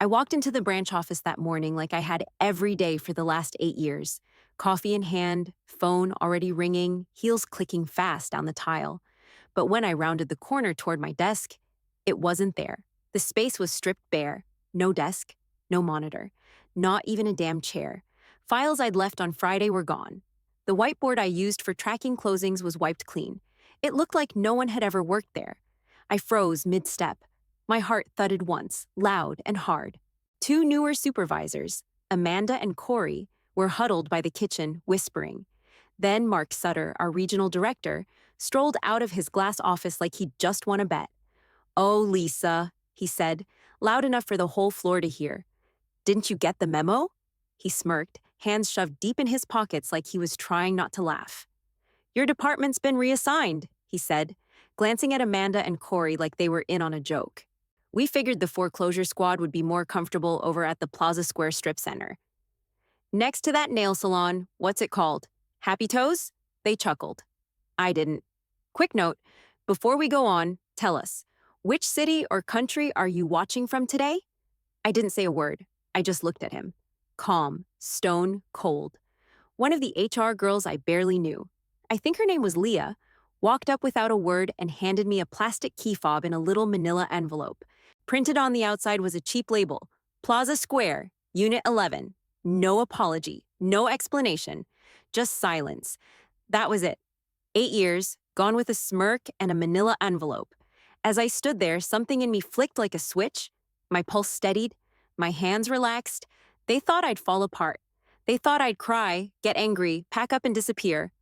I walked into the branch office that morning like I had every day for the last 8 years. Coffee in hand, phone already ringing, heels clicking fast down the tile. But when I rounded the corner toward my desk, it wasn't there. The space was stripped bare. No desk, no monitor, not even a damn chair. Files I'd left on Friday were gone. The whiteboard I used for tracking closings was wiped clean. It looked like no one had ever worked there. I froze mid-step. My heart thudded once, loud and hard. Two newer supervisors, Amanda and Corey, were huddled by the kitchen, whispering. Then Mark Sutter, our regional director, strolled out of his glass office like he'd just won a bet. "Oh, Lisa," he said, loud enough for the whole floor to hear. "Didn't you get the memo?" He smirked, hands shoved deep in his pockets like he was trying not to laugh. "Your department's been reassigned," he said, glancing at Amanda and Corey like they were in on a joke. "We figured the foreclosure squad would be more comfortable over at the Plaza Square Strip Center. Next to that nail salon, what's it called? Happy Toes?" They chuckled. I didn't. Quick note, before we go on, tell us, which city or country are you watching from today? I didn't say a word. I just looked at him. Calm, stone cold. One of the HR girls I barely knew, I think her name was Leah, walked up without a word and handed me a plastic key fob in a little manila envelope. Printed on the outside was a cheap label, Plaza Square, Unit 11. No apology, no explanation, just silence. That was it. 8 years, gone with a smirk and a manila envelope. As I stood there, something in me flicked like a switch. My pulse steadied, my hands relaxed. They thought I'd fall apart. They thought I'd cry, get angry, pack up and disappear.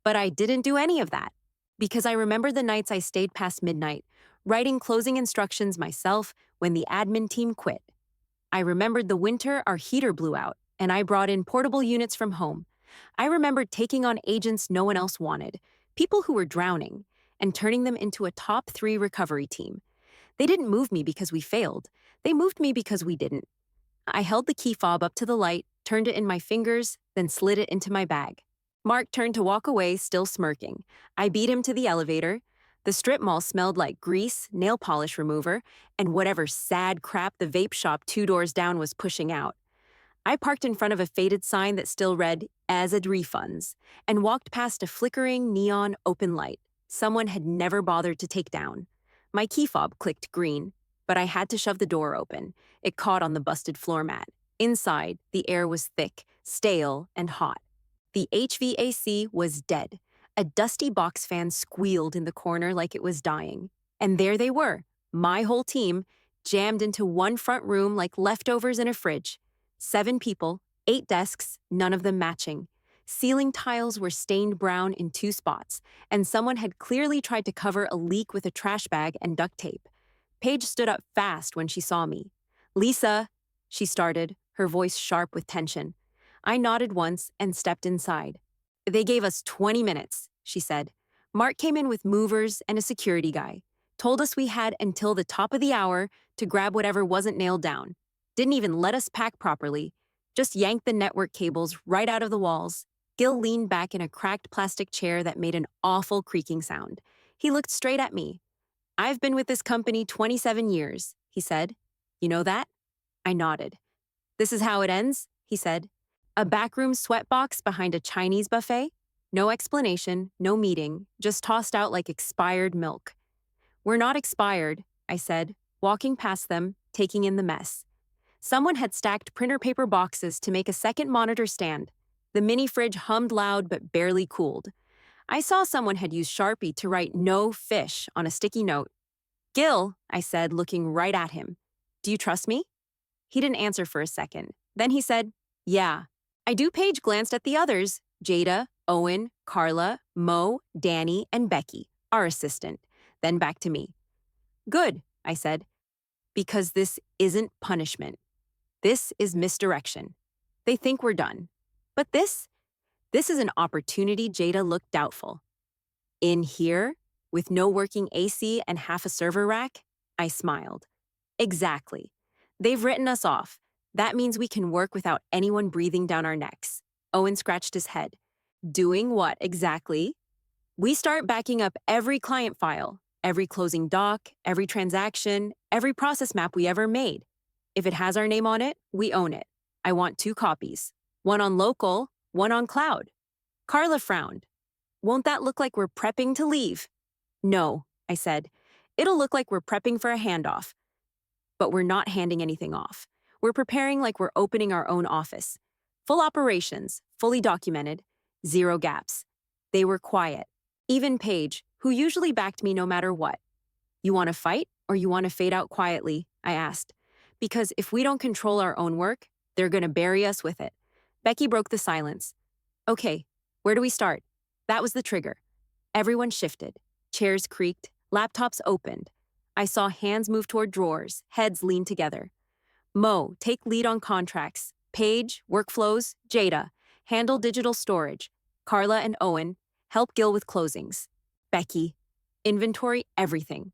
But I didn't do any of that. Because I remember the nights I stayed past midnight, writing closing instructions myself when the admin team quit. I remembered the winter our heater blew out, and I brought in portable units from home. I remembered taking on agents no one else wanted, people who were drowning, and turning them into a top 3 recovery team. They didn't move me because we failed. They moved me because we didn't. I held the key fob up to the light, turned it in my fingers, then slid it into my bag. Mark turned to walk away, still smirking. I beat him to the elevator. The strip mall smelled like grease, nail polish remover, and whatever sad crap the vape shop 2 doors down was pushing out. I parked in front of a faded sign that still read, "As ad refunds," and walked past a flickering neon open light someone had never bothered to take down. My key fob clicked green, but I had to shove the door open. It caught on the busted floor mat. Inside, the air was thick, stale, and hot. The HVAC was dead. A dusty box fan squealed in the corner like it was dying. And there they were, my whole team, jammed into one front room like leftovers in a fridge. 7 people, 8 desks, none of them matching. Ceiling tiles were stained brown in 2 spots, and someone had clearly tried to cover a leak with a trash bag and duct tape. Paige stood up fast when she saw me. "Lisa," she started, her voice sharp with tension. I nodded once and stepped inside. "They gave us 20 minutes, she said. "Mark came in with movers and a security guy. Told us we had until the top of the hour to grab whatever wasn't nailed down. Didn't even let us pack properly. Just yanked the network cables right out of the walls." Gil leaned back in a cracked plastic chair that made an awful creaking sound. He looked straight at me. "I've been with this company 27 years, he said. "You know that?" I nodded. "This is how it ends," he said. "A backroom sweatbox behind a Chinese buffet? No explanation, no meeting, just tossed out like expired milk." "We're not expired," I said, walking past them, taking in the mess. Someone had stacked printer paper boxes to make a second monitor stand. The mini fridge hummed loud but barely cooled. I saw someone had used Sharpie to write "no fish" on a sticky note. "Gil," I said, looking right at him. "Do you trust me?" He didn't answer for a second. Then he said, "Yeah." I do. Paige glanced at the others, Jada, Owen, Carla, Mo, Danny, and Becky, our assistant. Then back to me. "Good," I said, "because this isn't punishment. This is misdirection. They think we're done. But this is an opportunity." Jada looked doubtful. "In here, with no working AC and half a server rack?" I smiled. "Exactly. They've written us off. That means we can work without anyone breathing down our necks." Owen scratched his head. "Doing what exactly?" "We start backing up every client file, every closing doc, every transaction, every process map we ever made." If it has our name on it, we own it. I want 2 copies. One on local, one on cloud. Carla frowned. Won't that look like we're prepping to leave? No, I said. It'll look like we're prepping for a handoff. But we're not handing anything off. We're preparing like we're opening our own office. Full operations, fully documented, 0 gaps. They were quiet. Even Paige, who usually backed me no matter what. You want to fight or you want to fade out quietly? I asked. Because if we don't control our own work, they're going to bury us with it. Becky broke the silence. Okay, where do we start? That was the trigger. Everyone shifted. Chairs creaked, laptops opened. I saw hands move toward drawers, heads lean together. Mo, take lead on contracts. Paige, workflows. Jada, handle digital storage. Carla and Owen, help Gil with closings. Becky, inventory everything.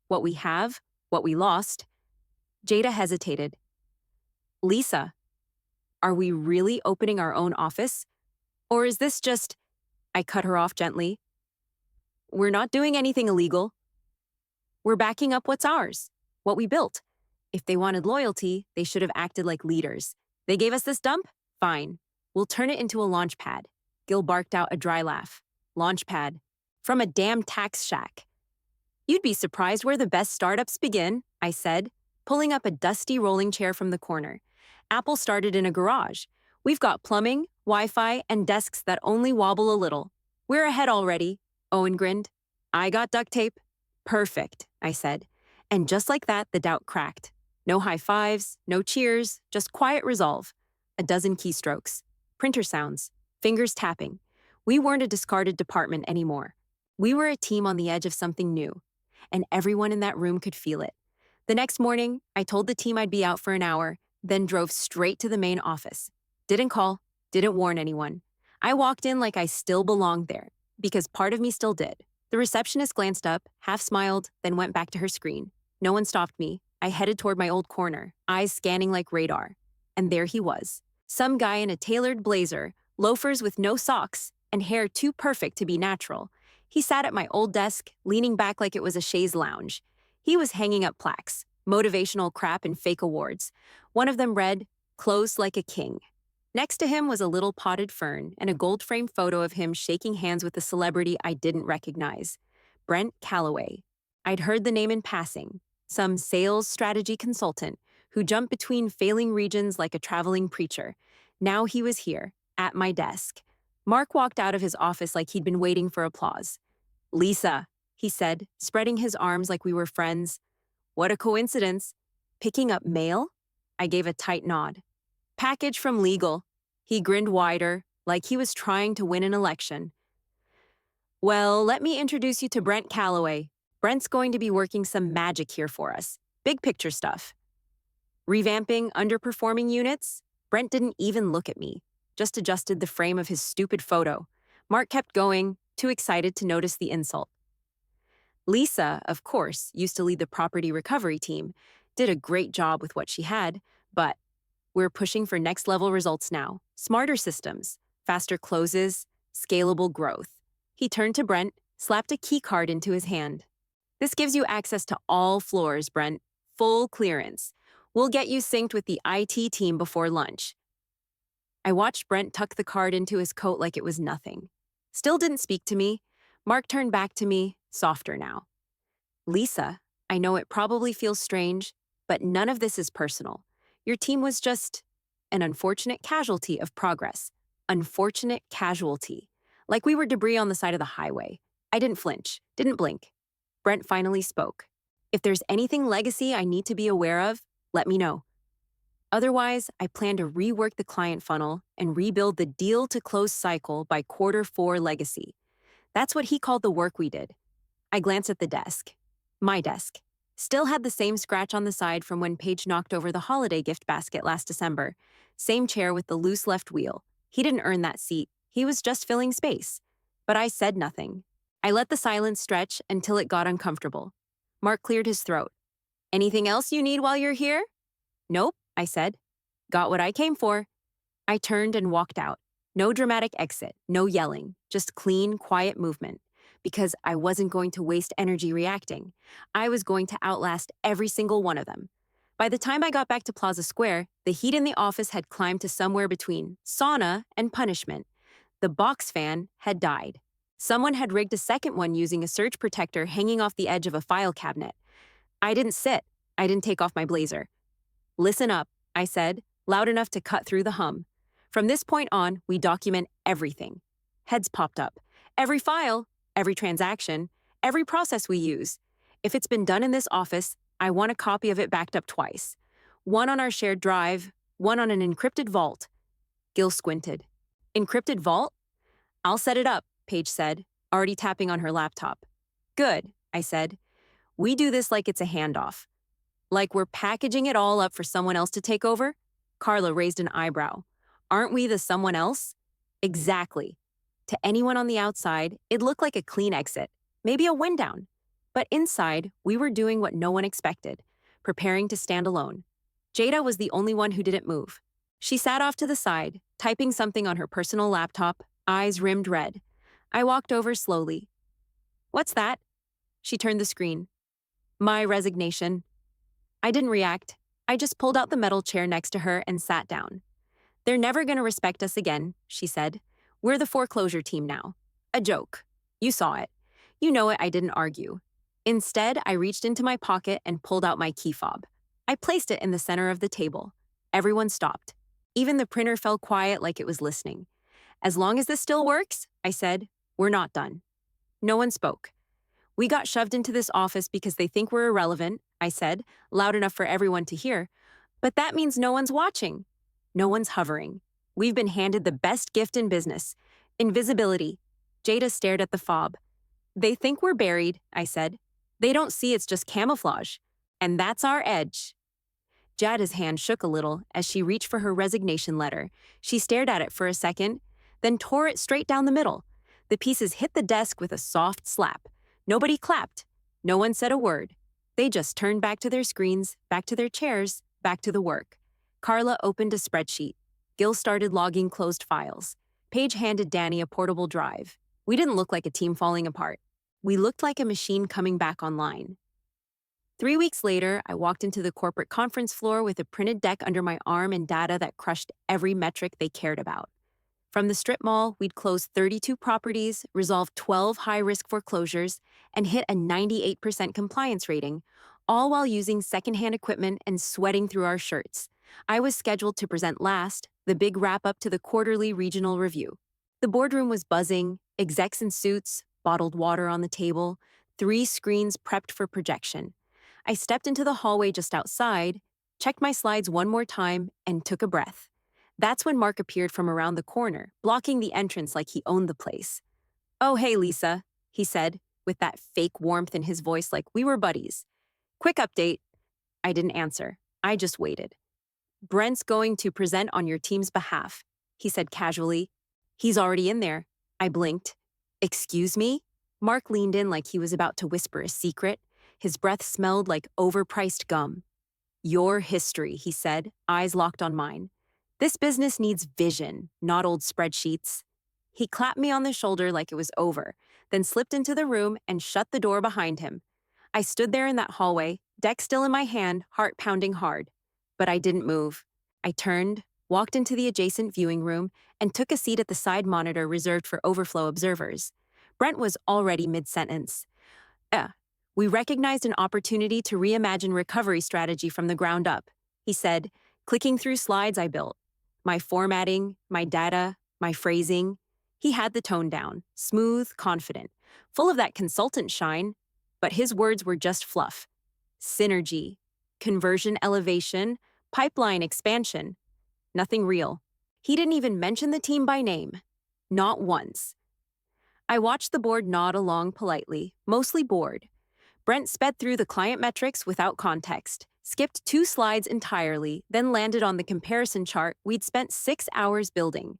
What we have, what we lost. Jada hesitated. Lisa, are we really opening our own office? Or is this just... I cut her off gently. We're not doing anything illegal. We're backing up what's ours, what we built. If they wanted loyalty, they should have acted like leaders. They gave us this dump? Fine. We'll turn it into a launch pad. Gil barked out a dry laugh. Launch pad. From a damn tax shack. You'd be surprised where the best startups begin, I said, pulling up a dusty rolling chair from the corner. Apple started in a garage. We've got plumbing, Wi-Fi, and desks that only wobble a little. We're ahead already, Owen grinned. I got duct tape. Perfect, I said. And just like that, the doubt cracked. No high fives, no cheers, just quiet resolve. A dozen keystrokes. Printer sounds. Fingers tapping. We weren't a discarded department anymore. We were a team on the edge of something new. And everyone in that room could feel it. The next morning, I told the team I'd be out for an hour, then drove straight to the main office. Didn't call, didn't warn anyone. I walked in like I still belonged there, because part of me still did. The receptionist glanced up, half smiled, then went back to her screen. No one stopped me. I headed toward my old corner, eyes scanning like radar. And there he was. Some guy in a tailored blazer, loafers with no socks, and hair too perfect to be natural. He sat at my old desk, leaning back like it was a chaise lounge. He was hanging up plaques, motivational crap and fake awards. One of them read, "Close like a king." Next to him was a little potted fern and a gold-framed photo of him shaking hands with a celebrity I didn't recognize. Brent Calloway. I'd heard the name in passing, some sales strategy consultant who jumped between failing regions like a traveling preacher. Now he was here, at my desk. Mark walked out of his office like he'd been waiting for applause. Lisa, he said, spreading his arms like we were friends. What a coincidence. Picking up mail? I gave a tight nod. Package from legal. He grinned wider, like he was trying to win an election. Well, let me introduce you to Brent Calloway. Brent's going to be working some magic here for us. Big picture stuff. Revamping underperforming units? Brent didn't even look at me, just adjusted the frame of his stupid photo. Mark kept going, too excited to notice the insult. Lisa, of course, used to lead the property recovery team, did a great job with what she had, but we're pushing for next-level results now. Smarter systems, faster closes, scalable growth. He turned to Brent, slapped a key card into his hand. This gives you access to all floors, Brent. Full clearance. We'll get you synced with the IT team before lunch. I watched Brent tuck the card into his coat like it was nothing. Still didn't speak to me. Mark turned back to me, softer now. Lisa, I know it probably feels strange, but none of this is personal. Your team was just an unfortunate casualty of progress. Unfortunate casualty. Like we were debris on the side of the highway. I didn't flinch, didn't blink. Brent finally spoke. If there's anything legacy I need to be aware of, let me know. Otherwise, I plan to rework the client funnel and rebuild the deal-to-close cycle by Q4 legacy. That's what he called the work we did. I glanced at the desk. My desk. Still had the same scratch on the side from when Paige knocked over the holiday gift basket last December. Same chair with the loose left wheel. He didn't earn that seat. He was just filling space. But I said nothing. I let the silence stretch until it got uncomfortable. Mark cleared his throat. Anything else you need while you're here? Nope, I said. Got what I came for. I turned and walked out. No dramatic exit, no yelling, just clean, quiet movement. Because I wasn't going to waste energy reacting. I was going to outlast every single one of them. By the time I got back to Plaza Square, the heat in the office had climbed to somewhere between sauna and punishment. The box fan had died. Someone had rigged a second one using a surge protector hanging off the edge of a file cabinet. I didn't sit. I didn't take off my blazer. Listen up, I said, loud enough to cut through the hum. From this point on, we document everything. Heads popped up. Every file, every transaction, every process we use. If it's been done in this office, I want a copy of it backed up twice. One on our shared drive, one on an encrypted vault. Gil squinted. Encrypted vault? I'll set it up, Paige said, already tapping on her laptop. Good, I said. We do this like it's a handoff. Like we're packaging it all up for someone else to take over? Carla raised an eyebrow. Aren't we the someone else? Exactly. To anyone on the outside, it looked like a clean exit, maybe a win down. But inside, we were doing what no one expected, preparing to stand alone. Jada was the only one who didn't move. She sat off to the side, typing something on her personal laptop, eyes rimmed red. I walked over slowly. What's that? She turned the screen. My resignation. I didn't react. I just pulled out the metal chair next to her and sat down. They're never going to respect us again, she said. We're the foreclosure team now. A joke. You saw it. You know it, I didn't argue. Instead, I reached into my pocket and pulled out my key fob. I placed it in the center of the table. Everyone stopped. Even the printer fell quiet like it was listening. As long as this still works, I said, we're not done. No one spoke. We got shoved into this office because they think we're irrelevant, I said, loud enough for everyone to hear. But that means no one's watching. No one's hovering. We've been handed the best gift in business. Invisibility. Jada stared at the fob. They think we're buried, I said. They don't see it's just camouflage. And that's our edge. Jada's hand shook a little as she reached for her resignation letter. She stared at it for a second, then tore it straight down the middle. The pieces hit the desk with a soft slap. Nobody clapped. No one said a word. They just turned back to their screens, back to their chairs, back to the work. Carla opened a spreadsheet. Gil started logging closed files. Paige handed Danny a portable drive. We didn't look like a team falling apart. We looked like a machine coming back online. 3 weeks later, I walked into the corporate conference floor with a printed deck under my arm and data that crushed every metric they cared about. From the strip mall, we'd closed 32 properties, resolved 12 high-risk foreclosures, and hit a 98% compliance rating, all while using secondhand equipment and sweating through our shirts. I was scheduled to present last, the big wrap-up to the quarterly regional review. The boardroom was buzzing, execs in suits, bottled water on the table, 3 screens prepped for projection. I stepped into the hallway just outside, checked my slides one more time, and took a breath. That's when Mark appeared from around the corner, blocking the entrance like he owned the place. "Oh, hey, Lisa," he said, with that fake warmth in his voice like we were buddies. "Quick update." I didn't answer. I just waited. "Brent's going to present on your team's behalf," he said casually. "He's already in there." I blinked. "Excuse me?" Mark leaned in like he was about to whisper a secret. His breath smelled like overpriced gum. "Your history," he said, eyes locked on mine. "This business needs vision, not old spreadsheets." He clapped me on the shoulder like it was over, then slipped into the room and shut the door behind him. I stood there in that hallway, deck still in my hand, heart pounding hard. But I didn't move. I turned, walked into the adjacent viewing room, and took a seat at the side monitor reserved for overflow observers. Brent was already mid-sentence. We recognized an opportunity to reimagine recovery strategy from the ground up," he said, clicking through slides I built. My formatting, my data, my phrasing. He had the tone down, smooth, confident, full of that consultant shine, but his words were just fluff. Synergy, conversion elevation, pipeline expansion. Nothing real. He didn't even mention the team by name. Not once. I watched the board nod along politely, mostly bored. Brent sped through the client metrics without context, skipped 2 slides entirely, then landed on the comparison chart we'd spent 6 hours building,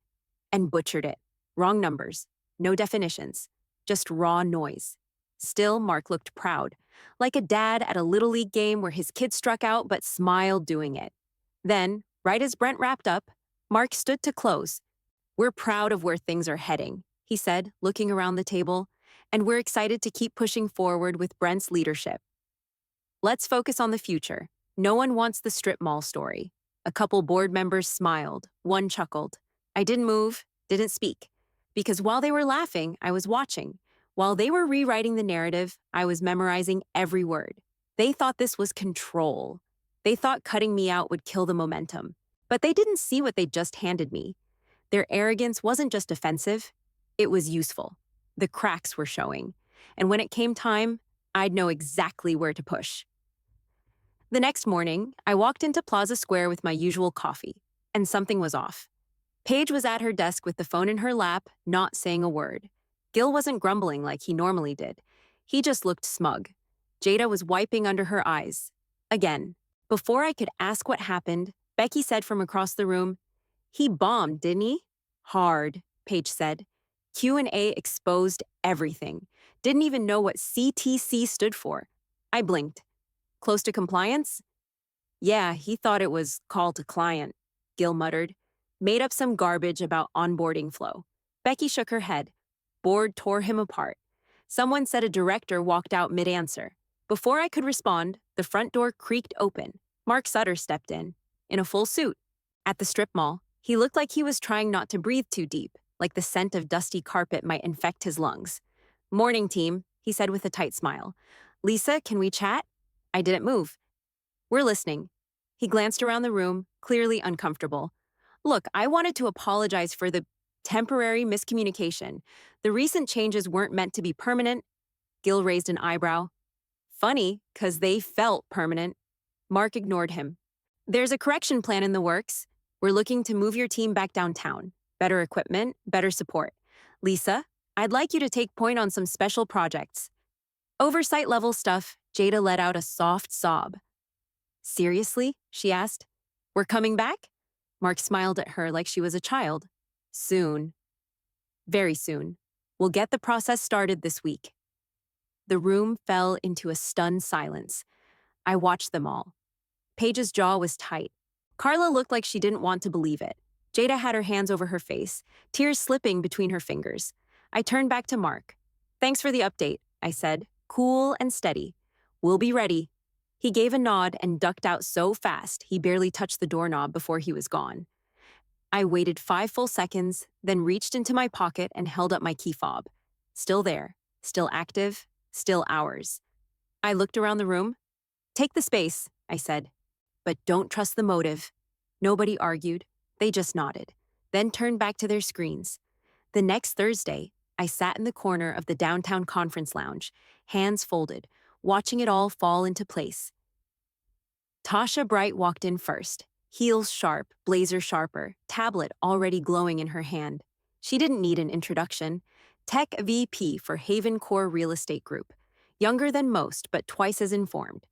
and butchered it. Wrong numbers, no definitions, just raw noise. Still, Mark looked proud, like a dad at a Little League game where his kid struck out but smiled doing it. Then, right as Brent wrapped up, Mark stood to close. "We're proud of where things are heading," he said, looking around the table, "and we're excited to keep pushing forward with Brent's leadership. Let's focus on the future. No one wants the strip mall story. A couple board members smiled, one chuckled. I didn't move, didn't speak. Because while they were laughing, I was watching. While they were rewriting the narrative, I was memorizing every word. They thought this was control. They thought cutting me out would kill the momentum. But they didn't see what they just handed me. Their arrogance wasn't just offensive, it was useful. The cracks were showing. And when it came time, I'd know exactly where to push. The next morning, I walked into Plaza Square with my usual coffee, and something was off. Paige was at her desk with the phone in her lap, not saying a word. Gil wasn't grumbling like he normally did. He just looked smug. Jada was wiping under her eyes. Again. Before I could ask what happened, Becky said from across the room, "He bombed, didn't he?" "Hard," Paige said. Q&A exposed everything. Didn't even know what CTC stood for. I blinked. Close to compliance? "Yeah, he thought it was call to client," Gil muttered. Made up some garbage about onboarding flow. Becky shook her head. Board tore him apart. Someone said a director walked out mid-answer. Before I could respond, the front door creaked open. Mark Sutter stepped in a full suit. At the strip mall, he looked like he was trying not to breathe too deep, like the scent of dusty carpet might infect his lungs. "Morning, team," he said with a tight smile. "Lisa, can we chat?" I didn't move. "We're listening." He glanced around the room, clearly uncomfortable. "Look, I wanted to apologize for the temporary miscommunication. The recent changes weren't meant to be permanent." Gil raised an eyebrow. "Funny, 'cause they felt permanent." Mark ignored him. "There's a correction plan in the works. We're looking to move your team back downtown. Better equipment, better support. Lisa, I'd like you to take point on some special projects." Oversight level stuff. Jada let out a soft sob. "Seriously?" she asked. "We're coming back?" Mark smiled at her like she was a child. "Soon. Very soon. We'll get the process started this week." The room fell into a stunned silence. I watched them all. Paige's jaw was tight. Carla looked like she didn't want to believe it. Jada had her hands over her face, tears slipping between her fingers. I turned back to Mark. "Thanks for the update," I said, cool and steady. "We'll be ready." He gave a nod and ducked out so fast he barely touched the doorknob before he was gone. I waited 5 full seconds, then reached into my pocket and held up my key fob. Still there, still active, still ours. I looked around the room. "Take the space," I said. "But don't trust the motive." Nobody argued. They just nodded, then turned back to their screens. The next Thursday, I sat in the corner of the downtown conference lounge, hands folded, watching it all fall into place. Tasha Bright walked in first, heels sharp, blazer sharper, tablet already glowing in her hand. She didn't need an introduction. Tech VP for Haven Core Real Estate Group. Younger than most, but twice as informed.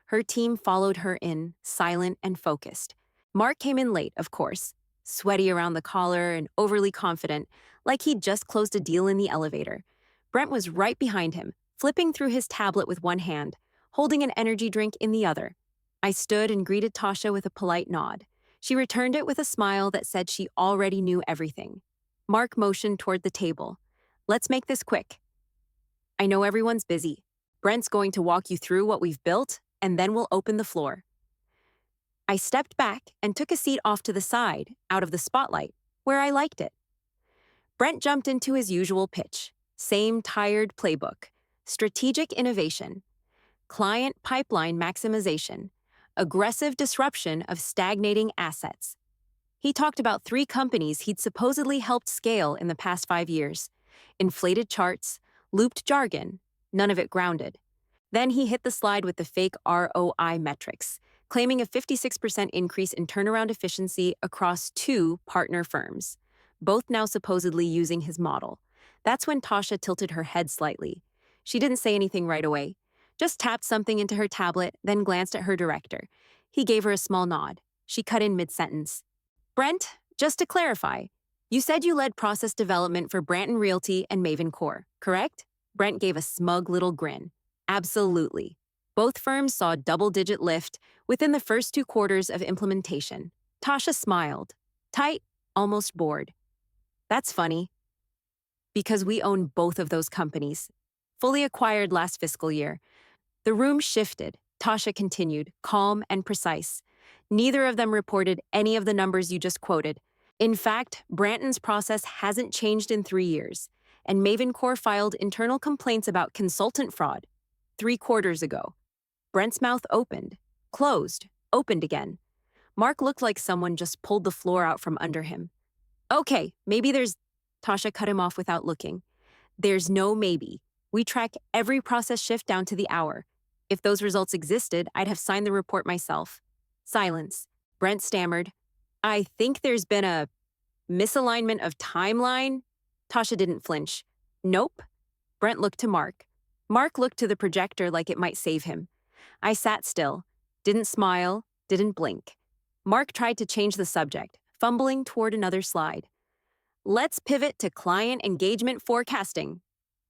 Her team followed her in, silent and focused. Mark came in late, of course, sweaty around the collar and overly confident, like he'd just closed a deal in the elevator. Brent was right behind him, flipping through his tablet with one hand, holding an energy drink in the other. I stood and greeted Tasha with a polite nod. She returned it with a smile that said she already knew everything. Mark motioned toward the table. "Let's make this quick. I know everyone's busy. Brent's going to walk you through what we've built, and then we'll open the floor." I stepped back and took a seat off to the side, out of the spotlight, where I liked it. Brent jumped into his usual pitch. Same tired playbook. Strategic innovation. Client pipeline maximization. Aggressive disruption of stagnating assets. He talked about 3 companies he'd supposedly helped scale in the past 5 years. Inflated charts, looped jargon, none of it grounded. Then he hit the slide with the fake ROI metrics, claiming a 56% increase in turnaround efficiency across 2 partner firms, both now supposedly using his model. That's when Tasha tilted her head slightly. She didn't say anything right away, just tapped something into her tablet, then glanced at her director. He gave her a small nod. She cut in mid-sentence. "Brent, just to clarify, you said you led process development for Branton Realty and Maven Core, correct?" Brent gave a smug little grin. "Absolutely. Both firms saw double-digit lift within the first 2 quarters of implementation." Tasha smiled, tight, almost bored. "That's funny. Because we own both of those companies. Fully acquired last fiscal year." The room shifted. Tasha continued, calm and precise. Neither of them reported any of the numbers you just quoted. In fact, Branton's process hasn't changed in 3 years, and Mavencore filed internal complaints about consultant fraud 3 quarters ago. Brent's mouth opened, closed, opened again. Mark looked like someone just pulled the floor out from under him. Okay, maybe there's. Tasha cut him off without looking. There's no maybe. We track every process shift down to the hour. If those results existed, I'd have signed the report myself. Silence. Brent stammered. I think there's been a misalignment of timeline. Tasha didn't flinch. Nope. Brent looked to Mark. Mark looked to the projector like it might save him. I sat still, didn't smile, didn't blink. Mark tried to change the subject, fumbling toward another slide. Let's pivot to client engagement forecasting.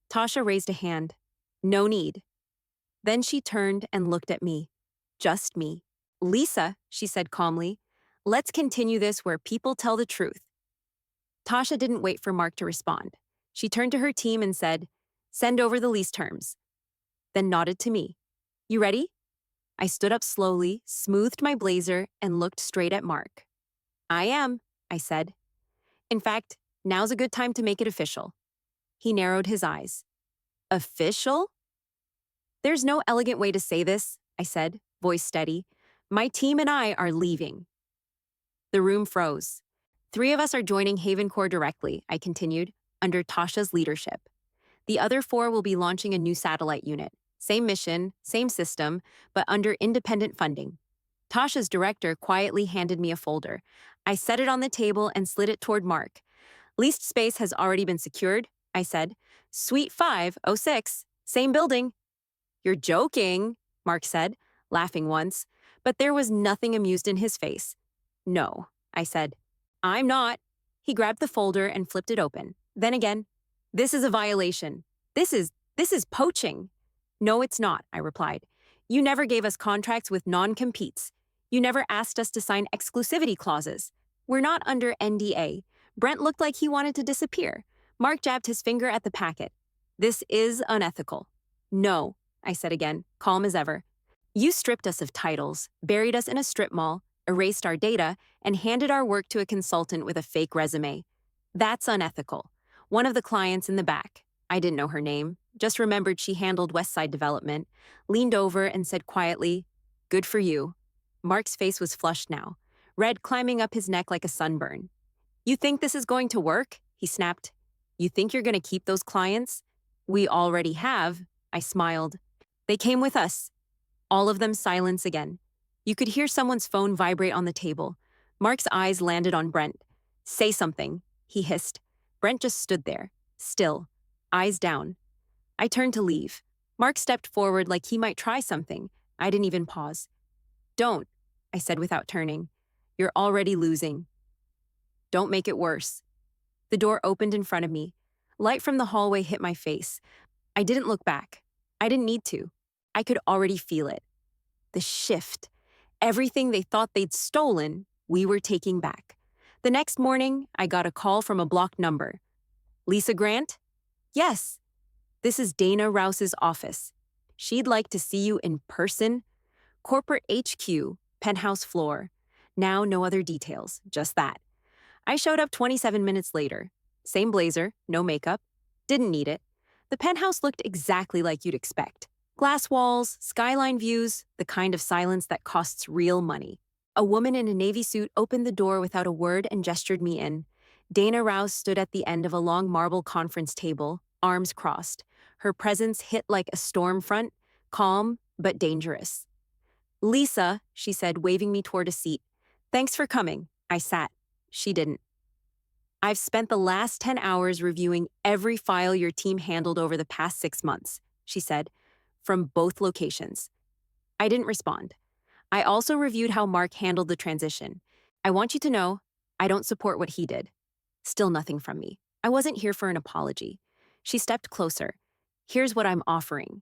Tasha raised a hand. No need. Then she turned and looked at me. Just me. Lisa, she said calmly, let's continue this where people tell the truth. Tasha didn't wait for Mark to respond. She turned to her team and said, send over the lease terms. Then nodded to me. You ready? I stood up slowly, smoothed my blazer, and looked straight at Mark. I am, I said. In fact, now's a good time to make it official. He narrowed his eyes. Official? There's no elegant way to say this, I said, voice steady. My team and I are leaving. The room froze. 3 of us are joining Havencore directly, I continued, under Tasha's leadership. The other 4 will be launching a new satellite unit. Same mission, same system, but under independent funding. Tasha's director quietly handed me a folder. I set it on the table and slid it toward Mark. Leased space has already been secured, I said. Suite 506, same building. You're joking, Mark said, laughing once, but there was nothing amused in his face. No, I said. I'm not. He grabbed the folder and flipped it open. Then again, this is a violation. This is poaching. No, it's not, I replied. You never gave us contracts with non-competes. You never asked us to sign exclusivity clauses. We're not under NDA. Brent looked like he wanted to disappear. Mark jabbed his finger at the packet. This is unethical. No, I said again, calm as ever. You stripped us of titles, buried us in a strip mall, erased our data, and handed our work to a consultant with a fake resume. That's unethical. One of the clients in the back, I didn't know her name, just remembered she handled Westside Development, leaned over and said quietly, good for you. Mark's face was flushed now, red climbing up his neck like a sunburn. You think this is going to work? He snapped. You think you're going to keep those clients? We already have, I smiled. They came with us. All of them silence again. You could hear someone's phone vibrate on the table. Mark's eyes landed on Brent. Say something, he hissed. Brent just stood there, still, eyes down. I turned to leave. Mark stepped forward like he might try something. I didn't even pause. Don't, I said without turning. You're already losing. Don't make it worse. The door opened in front of me. Light from the hallway hit my face. I didn't look back. I didn't need to. I could already feel it. The shift. Everything they thought they'd stolen, we were taking back. The next morning, I got a call from a blocked number. Lisa Grant? Yes. This is Dana Rouse's office. She'd like to see you in person. Corporate HQ, penthouse floor. Now no other details, just that. I showed up 27 minutes later. Same blazer, no makeup. Didn't need it. The penthouse looked exactly like you'd expect. Glass walls, skyline views, the kind of silence that costs real money. A woman in a navy suit opened the door without a word and gestured me in. Dana Rouse stood at the end of a long marble conference table, arms crossed. Her presence hit like a storm front, calm but dangerous. Lisa, she said, waving me toward a seat. Thanks for coming. I sat. She didn't. I've spent the last 10 hours reviewing every file your team handled over the past 6 months, she said, from both locations. I didn't respond. I also reviewed how Mark handled the transition. I want you to know, I don't support what he did. Still nothing from me. I wasn't here for an apology. She stepped closer. Here's what I'm offering.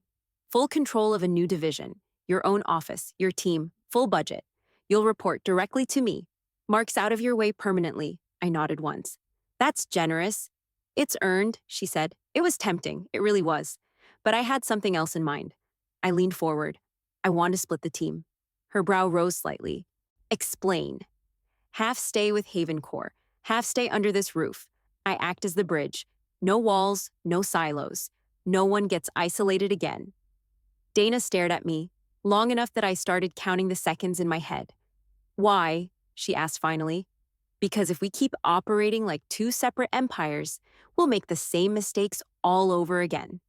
Full control of a new division, your own office, your team, full budget. You'll report directly to me. Mark's out of your way permanently. I nodded once. That's generous. It's earned, she said. It was tempting, it really was. But I had something else in mind. I leaned forward. I want to split the team. Her brow rose slightly. Explain. Half stay with Haven Core, half stay under this roof. I act as the bridge. No walls, no silos. No one gets isolated again. Dana stared at me, long enough that I started counting the seconds in my head. Why? She asked finally. Because if we keep operating like two separate empires, we'll make the same mistakes all over again.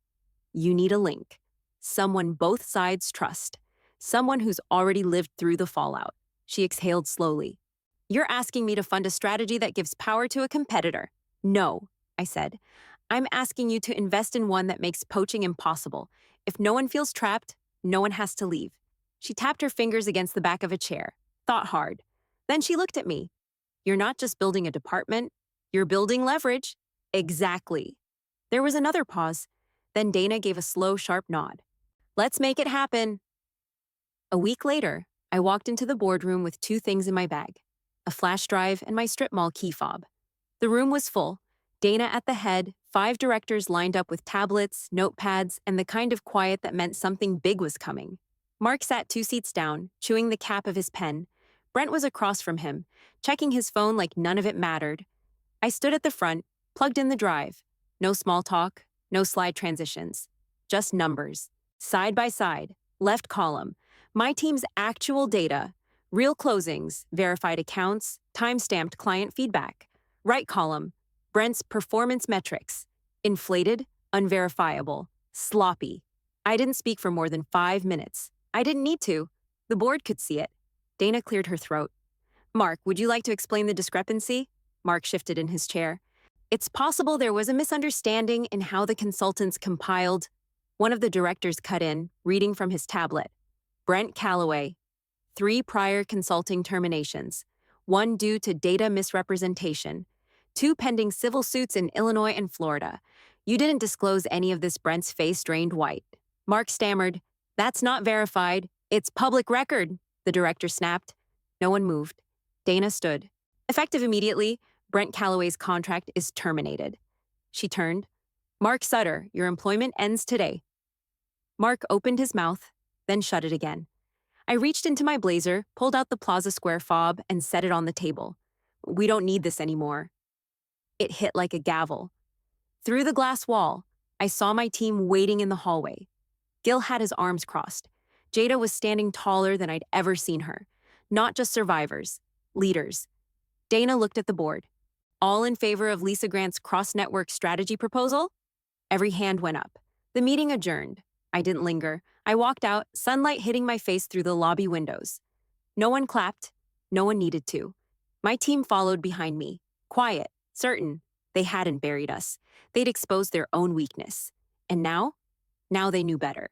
You need a link. Someone both sides trust. Someone who's already lived through the fallout. She exhaled slowly. You're asking me to fund a strategy that gives power to a competitor. No, I said. I'm asking you to invest in one that makes poaching impossible. If no one feels trapped, no one has to leave. She tapped her fingers against the back of a chair, thought hard. Then she looked at me. You're not just building a department, you're building leverage. Exactly. There was another pause. Then Dana gave a slow, sharp nod. Let's make it happen. A week later, I walked into the boardroom with two things in my bag, a flash drive and my strip mall key fob. The room was full. Dana at the head, 5 directors lined up with tablets, notepads, and the kind of quiet that meant something big was coming. Mark sat 2 seats down, chewing the cap of his pen. Brent was across from him, checking his phone like none of it mattered. I stood at the front, plugged in the drive. No small talk, no slide transitions. Just numbers. Side by side, left column. My team's actual data. Real closings, verified accounts, time-stamped client feedback. Right column, Brent's performance metrics. Inflated, unverifiable, sloppy. I didn't speak for more than 5 minutes. I didn't need to. The board could see it. Dana cleared her throat. Mark, would you like to explain the discrepancy? Mark shifted in his chair. It's possible there was a misunderstanding in how the consultants compiled. One of the directors cut in, reading from his tablet. Brent Calloway. 3 prior consulting terminations. 1 due to data misrepresentation. 2 pending civil suits in Illinois and Florida. You didn't disclose any of this. Brent's face drained white. Mark stammered. That's not verified. It's public record, the director snapped. No one moved. Dana stood. Effective immediately, Brent Calloway's contract is terminated. She turned. Mark Sutter, your employment ends today. Mark opened his mouth, then shut it again. I reached into my blazer, pulled out the Plaza Square fob, and set it on the table. We don't need this anymore. It hit like a gavel. Through the glass wall, I saw my team waiting in the hallway. Gil had his arms crossed. Jada was standing taller than I'd ever seen her. Not just survivors, leaders. Dana looked at the board. All in favor of Lisa Grant's cross-network strategy proposal? Every hand went up. The meeting adjourned. I didn't linger. I walked out, sunlight hitting my face through the lobby windows. No one clapped. No one needed to. My team followed behind me. Quiet, certain. They hadn't buried us. They'd exposed their own weakness. And now? Now they knew better.